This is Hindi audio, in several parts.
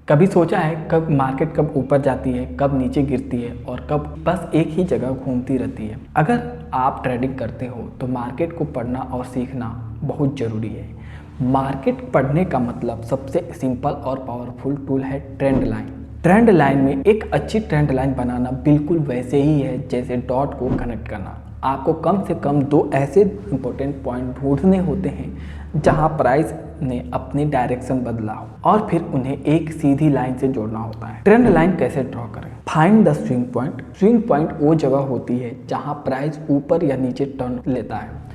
कभी सोचा है कब मार्केट कब ऊपर जाती है, कब नीचे गिरती है और कब बस एक ही जगह घूमती रहती है। अगर आप ट्रेडिंग करते हो तो मार्केट को पढ़ना और सीखना बहुत ज़रूरी है। मार्केट पढ़ने का मतलब सबसे सिंपल और पावरफुल टूल है ट्रेंड लाइन। ट्रेंड लाइन में एक अच्छी ट्रेंड लाइन बनाना बिल्कुल वैसे ही है जैसे डॉट को कनेक्ट करना। आपको कम से कम दो ऐसे इंपॉर्टेंट पॉइंट ढूंढने होते हैं जहां प्राइस ने अपनी डायरेक्शन बदला हो और फिर उन्हें एक सीधी लाइन से जोड़ना होता है। ट्रेंड लाइन कैसे ड्रॉ करें? Find the swing point. Swing point वो जगह होती है जहां प्राइस ऊपर या नीचे टर्न लेता है।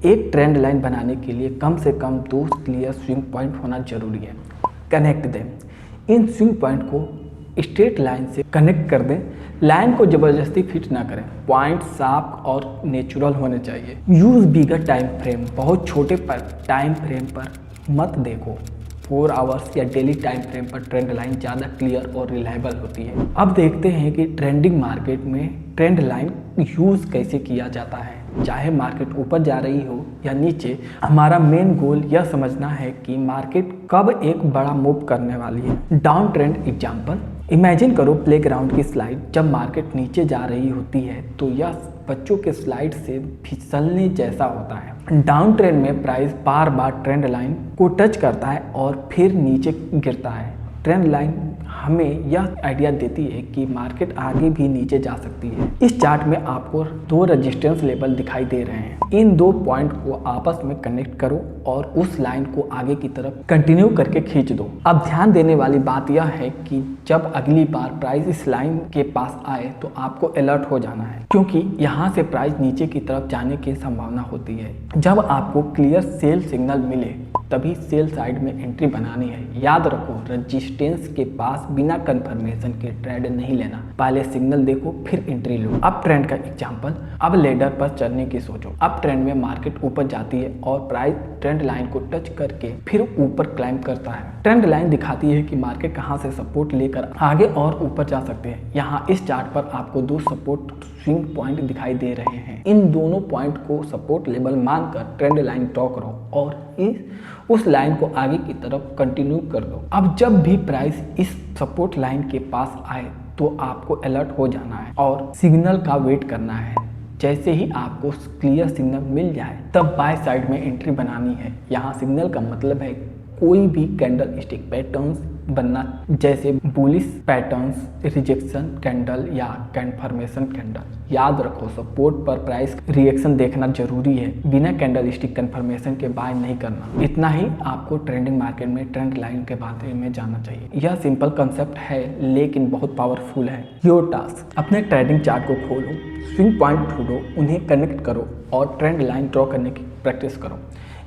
एक ट्रेंड लाइन बनाने के लिए कम से कम दो क्लियर स्विंग पॉइंट होना जरूरी है। Connect them. In swing point को स्ट्रेट लाइन से कनेक्ट कर दें। लाइन को जबरदस्ती फिट ना करें। पॉइंट साफ और नेचुरल होने चाहिए। यूज बिगर टाइम फ्रेम। बहुत छोटे टाइम फ्रेम पर मत देखो। 4 आवर्स या डेली टाइम फ्रेम पर ट्रेंड लाइन ज़्यादा क्लियर और रिलायबल होती है। अब देखते हैं कि ट्रेंडिंग मार्केट में ट्रेंड लाइन यूज़ कैसे किया जाता है। चाहे मार्केट ऊपर जा रही हो या नीचे, हमारा मेन गोल यह समझना है कि मार्केट कब एक बड़ा मूव करने वाली है। Down trend example. इमेजिन करो प्लेग्राउंड की स्लाइड। जब मार्केट नीचे जा रही होती है तो यह बच्चों के स्लाइड से फिसलने जैसा होता है। डाउन ट्रेंड में प्राइस बार बार ट्रेंड लाइन को टच करता है और फिर नीचे गिरता है। ट्रेंड लाइन हमें यह आइडिया देती है कि मार्केट आगे भी नीचे जा सकती है। इस चार्ट में आपको दो रेजिस्टेंस लेवल दिखाई दे रहे हैं। इन दो पॉइंट को आपस में कनेक्ट करो और उस लाइन को आगे की तरफ कंटिन्यू करके खींच दो। अब ध्यान देने वाली बात यह है कि जब अगली बार प्राइस इस लाइन के पास आए तो आपको अलर्ट हो जाना है, क्योंकि यहाँ से प्राइस नीचे की तरफ जाने की संभावना होती है। जब आपको क्लियर सेल सिग्नल मिले तभी सेल साइड में एंट्री बनानी है। याद रखो, रेजिस्टेंस के पास बिना कंफर्मेशन के ट्रेड नहीं लेना। पहले सिग्नल देखो फिर एंट्री लो। अब ट्रेंड का एग्जांपल। अब लेडर पर चढ़ने की सोचो। अब ट्रेंड में मार्केट ऊपर जाती है और प्राइस ट्रेंड लाइन को टच करके फिर ऊपर क्लाइंब करता है। ट्रेंड लाइन दिखाती है कि मार्केट कहां से सपोर्ट लेकर आगे और ऊपर जा सकते हैं। यहाँ इस चार्ट पर आपको दो सपोर्ट स्विंग पॉइंट दिखाई दे रहे हैं। इन दोनों पॉइंट को सपोर्ट लेवल मानकर ट्रेंड लाइन ड्रॉ करो और उस लाइन को आगे की तरफ कंटिन्यू कर दो। अब जब भी प्राइस इस सपोर्ट लाइन के पास आए तो आपको अलर्ट हो जाना है और सिग्नल का वेट करना है। जैसे ही आपको क्लियर सिग्नल मिल जाए तब बाय साइड में एंट्री बनानी है। यहाँ सिग्नल का मतलब है कोई भी कैंडल स्टिक पैटर्न्स बनना, जैसे बुलिश पैटर्न्स, रिजेक्शन कैंडल या कन्फर्मेशन कैंडल। याद रखो, सपोर्ट पर प्राइस रिएक्शन देखना जरूरी है। बिना कैंडल स्टिक कन्फर्मेशन के बाय नहीं करना। इतना ही आपको ट्रेंडिंग मार्केट में ट्रेंड लाइन के बारे में जानना चाहिए। यह सिंपल कंसेप्ट है लेकिन बहुत पावरफुल है। योर टास्क, अपने ट्रेडिंग चार्ट को खोलो, स्विंग पॉइंट ढूंढो, उन्हें कनेक्ट करो और ट्रेंड लाइन ड्रॉ करने की प्रैक्टिस करो।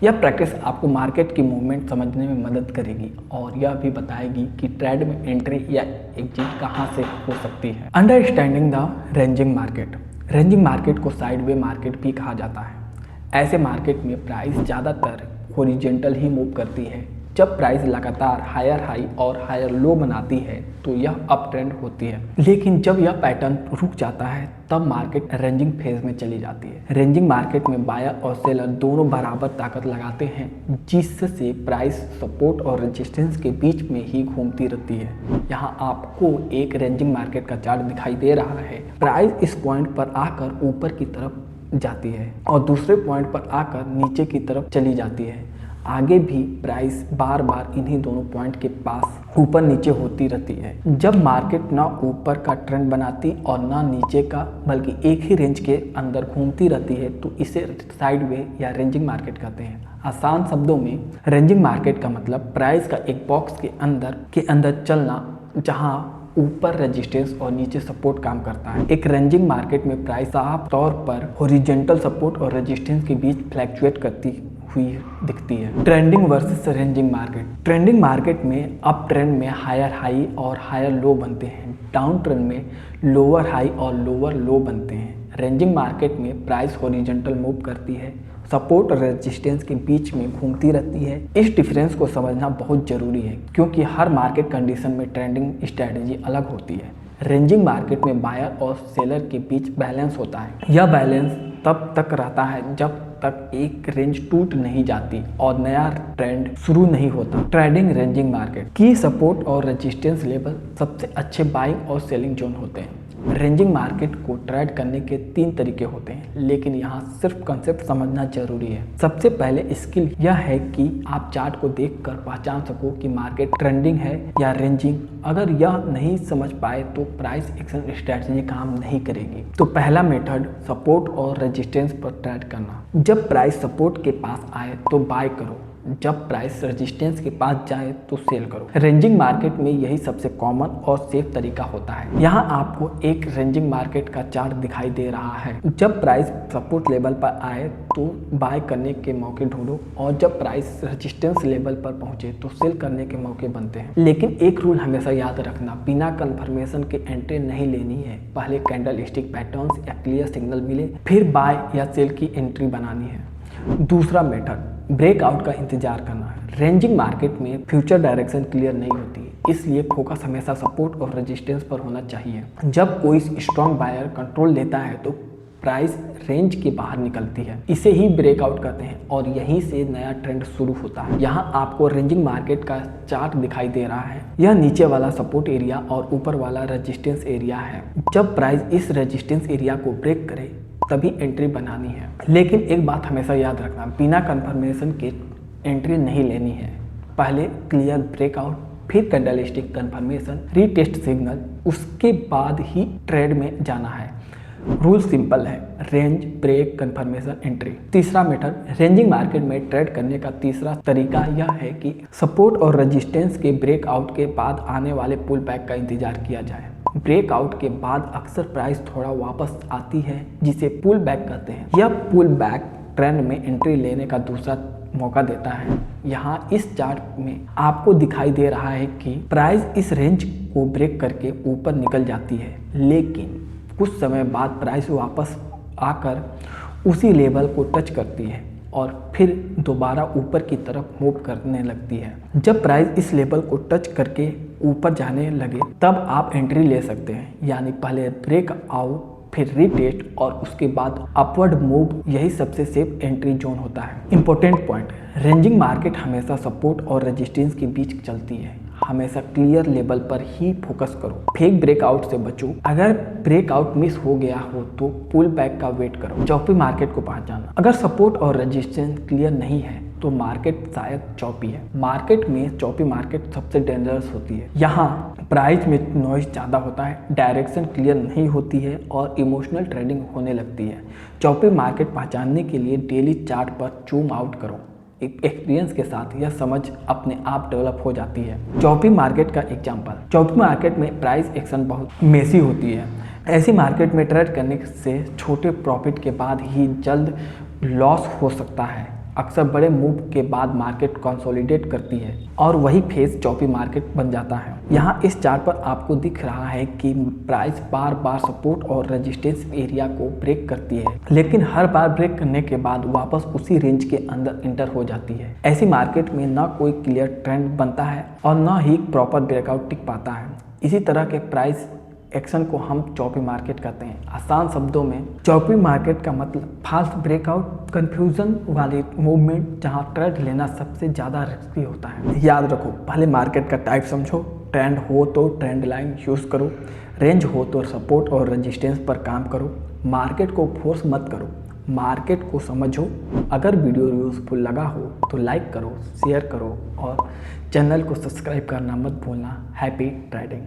यह प्रैक्टिस आपको मार्केट की मूवमेंट समझने में मदद करेगी और यह भी बताएगी कि ट्रेड में एंट्री या एग्जिट कहां से हो सकती है। Understanding the ranging market. Ranging market को साइडवे मार्केट भी कहा जाता है। ऐसे मार्केट में प्राइस ज़्यादातर हॉरिजॉन्टल ही मूव करती है। जब प्राइस लगातार हायर हाई और हायर लो बनाती है तो यह अप ट्रेंड होती है, लेकिन जब यह पैटर्न रुक जाता है तब मार्केट रेंजिंग फेज में चली जाती है। रेंजिंग मार्केट में बायर और सेलर दोनों बराबर ताकत लगाते हैं, जिससे प्राइस सपोर्ट और रेजिस्टेंस के बीच में ही घूमती रहती है। यहाँ आपको एक रेंजिंग मार्केट का चार्ट दिखाई दे रहा है। प्राइस इस पॉइंट पर आकर ऊपर की तरफ जाती है और दूसरे पॉइंट पर आकर नीचे की तरफ चली जाती है। आगे भी प्राइस बार बार इन्हीं दोनों पॉइंट के पास ऊपर नीचे होती रहती है। जब मार्केट ना ऊपर का ट्रेंड बनाती और ना नीचे का, बल्कि एक ही रेंज के अंदर घूमती रहती है तो इसे साइडवे या रेंजिंग मार्केट कहते हैं। आसान शब्दों में रेंजिंग मार्केट का मतलब प्राइस का एक बॉक्स के अंदर चलना जहां ऊपर रेजिस्टेंस और नीचे सपोर्ट काम करता है। एक रेंजिंग मार्केट में प्राइस साफ तौर पर हॉरिजॉन्टल सपोर्ट और रेजिस्टेंस के बीच फ्लैक्चुएट करती हुई दिखती है। Trending versus ranging market. Trending market में अप ट्रेंड में हायर हाई और हायर लो बनते हैं। डाउन ट्रेंड में लोअर हाई और लोअर लो बनते हैं। रेंजिंग मार्केट में प्राइस हॉरिजॉन्टल मूव करती है, सपोर्ट और रेजिस्टेंस के बीच में घूमती रहती है। इस डिफरेंस को समझना बहुत जरूरी है क्योंकि हर मार्केट कंडीशन में ट्रेंडिंग स्ट्रेटजी अलग होती है। रेंजिंग मार्केट में बायर और सेलर के बीच बैलेंस होता है। यह बैलेंस तब तक रहता है जब तक एक रेंज टूट नहीं जाती और नया ट्रेंड शुरू नहीं होता। ट्रेडिंग रेंजिंग मार्केट की सपोर्ट और रेजिस्टेंस लेवल सबसे अच्छे बाइंग और सेलिंग जोन होते हैं। रेंजिंग मार्केट को ट्रेड करने के 3 तरीके होते हैं, लेकिन यहाँ सिर्फ कंसेप्ट समझना जरूरी है। सबसे पहले स्किल यह है कि आप चार्ट को देखकर पहचान सको कि मार्केट ट्रेंडिंग है या रेंजिंग। अगर यह नहीं समझ पाए तो प्राइस एक्शन स्ट्रेटजी काम नहीं करेगी। तो पहला मेथड सपोर्ट और रेजिस्टेंस पर ट्रेड करना। जब प्राइस सपोर्ट के पास आए तो बाय करो, जब प्राइस रेजिस्टेंस के पास जाए तो सेल करो। रेंजिंग मार्केट में यही सबसे कॉमन और सेफ तरीका होता है। यहाँ आपको एक रेंजिंग मार्केट का चार्ट दिखाई दे रहा है। जब प्राइस सपोर्ट लेवल पर आए तो बाय करने के मौके ढूंढो और जब प्राइस रेजिस्टेंस लेवल पर पहुंचे तो सेल करने के मौके बनते हैं। लेकिन एक रूल हमेशा याद रखना, बिना कंफर्मेशन के एंट्री नहीं लेनी है। पहले कैंडल स्टिक पैटर्न्स या क्लियर सिग्नल मिले फिर बाय या सेल की एंट्री बनानी है। दूसरा मेथड ब्रेकआउट का इंतजार करना है। रेंजिंग मार्केट में फ्यूचर डायरेक्शन क्लियर नहीं होती, इसलिए फोकस हमेशा सपोर्ट और रेजिस्टेंस पर होना चाहिए। जब कोई स्ट्रॉन्ग बायर कंट्रोल लेता है तो प्राइस रेंज के बाहर निकलती है, इसे ही ब्रेकआउट कहते हैं और यहीं से नया ट्रेंड शुरू होता है। यहाँ आपको रेंजिंग मार्केट का चार्ट दिखाई दे रहा है। यह नीचे वाला सपोर्ट एरिया और ऊपर वाला रेजिस्टेंस एरिया है। जब प्राइस इस रेजिस्टेंस एरिया को ब्रेक करे तभी एंट्री बनानी है। लेकिन एक बात हमेशा याद रखना, बिना कंफर्मेशन के एंट्री नहीं लेनी है। पहले क्लियर ब्रेकआउट, फिर कैंडलस्टिक कंफर्मेशन, रीटेस्ट सिग्नल, उसके बाद ही ट्रेड में जाना है। रूल सिंपल है, रेंज ब्रेक कंफर्मेशन एंट्री। तीसरा मेथड रेंजिंग मार्केट में ट्रेड करने का तीसरा तरीका यह है कि सपोर्ट और रेजिस्टेंस के ब्रेकआउट के बाद आने वाले पुल बैक का इंतजार किया जाए। ब्रेकआउट के बाद अक्सर प्राइस थोड़ा वापस आती है, जिसे पुल बैक कहते हैं। यह पुल बैक ट्रेंड में एंट्री लेने का दूसरा मौका देता है। यहाँ इस चार्ट में आपको दिखाई दे रहा है कि प्राइस इस रेंज को ब्रेक करके ऊपर निकल जाती है, लेकिन कुछ समय बाद प्राइस वापस आकर उसी लेवल को टच करती है और फिर दोबारा ऊपर की तरफ मूव करने लगती है। जब प्राइस इस लेवल को टच करके ऊपर जाने लगे तब आप एंट्री ले सकते हैं, यानी पहले ब्रेक आउट फिर रीटेस्ट और उसके बाद अपवर्ड मूव, यही सबसे सेफ एंट्री जोन होता है। इंपॉर्टेंट पॉइंट, रेंजिंग मार्केट हमेशा सपोर्ट और रेजिस्टेंस के बीच चलती है। हमेशा क्लियर लेवल पर ही फोकस करो, फेक ब्रेकआउट से बचो। अगर ब्रेकआउट मिस हो गया हो तो पुल बैक का वेट करो। चौपी मार्केट को पहचाना, अगर सपोर्ट और रेजिस्टेंस क्लियर नहीं है तो मार्केट शायद चौपी है। मार्केट में चौपी मार्केट सबसे डेंजरस होती है। यहाँ प्राइस में नॉइज ज़्यादा होता है, डायरेक्शन क्लियर नहीं होती है और इमोशनल ट्रेडिंग होने लगती है। चौपी मार्केट पहचानने के लिए डेली चार्ट पर जूम आउट करो। एक्सपीरियंस के साथ यह समझ अपने आप डेवलप हो जाती है। चौपी मार्केट का एग्जांपल, चौपी मार्केट में प्राइस एक्शन बहुत मेसी होती है। ऐसी मार्केट में ट्रेड करने से छोटे प्रॉफिट के बाद ही जल्द लॉस हो सकता है। अक्सर बड़े मूव के बाद मार्केट कंसोलिडेट करती है और वही फेज चौपी मार्केट बन जाता है। यहाँ इस चार्ट पर आपको दिख रहा है कि प्राइस बार बार सपोर्ट और रेजिस्टेंस एरिया को ब्रेक करती है, लेकिन हर बार ब्रेक करने के बाद वापस उसी रेंज के अंदर इंटर हो जाती है। ऐसी मार्केट में ना कोई क्लियर ट्रेंड बनता है और ना ही प्रॉपर ब्रेकआउट टिक पाता है। इसी तरह के प्राइस एक्शन को हम चौपी मार्केट कहते हैं। आसान शब्दों में चौपी मार्केट का मतलब फास्ट ब्रेकआउट, कंफ्यूजन वाले मूवमेंट जहां ट्रेड लेना सबसे ज़्यादा रिस्की होता है। याद रखो, पहले मार्केट का टाइप समझो, ट्रेंड हो तो ट्रेंड लाइन यूज़ करो, रेंज हो तो सपोर्ट और रेजिस्टेंस पर काम करो, मार्केट को फोर्स मत करो, मार्केट को समझो। अगर वीडियो यूज़फुल लगा हो तो लाइक करो, शेयर करो और चैनल को सब्सक्राइब करना मत भूलना। Happy trading.